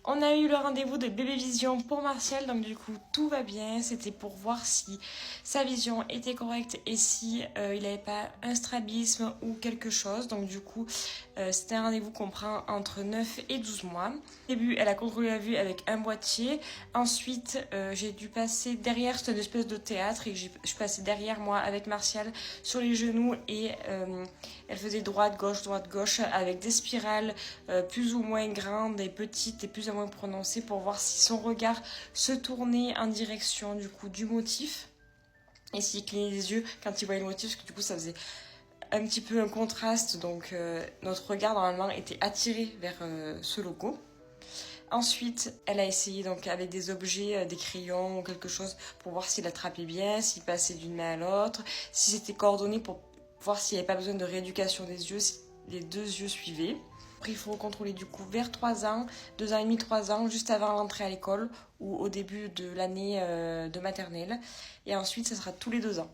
On a eu le rendez-vous de bébé vision pour Martial, donc du coup tout va bien. C'était pour voir si sa vision était correcte et si il n'avait pas un strabisme ou quelque chose. Donc du coup c'était un rendez-vous qu'on prend entre 9 et 12 mois. Au début elle a contrôlé la vue avec un boîtier. Ensuite j'ai dû passer derrière, c'était une espèce de théâtre, et je suis passée derrière moi avec Martial sur les genoux et elle faisait droite gauche avec des spirales plus ou moins grandes et petites et plus ou moins prononcées pour voir si son regard se tournait en direction du coup du motif et s'il clignait les yeux quand il voyait le motif, parce que du coup ça faisait un petit peu un contraste, donc notre regard normalement était attiré vers ce logo. Ensuite, elle a essayé donc avec des objets, des crayons ou quelque chose pour voir s'il attrapait bien, s'il passait d'une main à l'autre, si c'était coordonné pour voir s'il n'y avait pas besoin de rééducation des yeux, si les deux yeux suivaient. Après, il faut contrôler du coup vers 3 ans, 2 ans et demi, 3 ans, juste avant l'entrée à l'école ou au début de l'année de maternelle. Et ensuite, ça sera tous les 2 ans.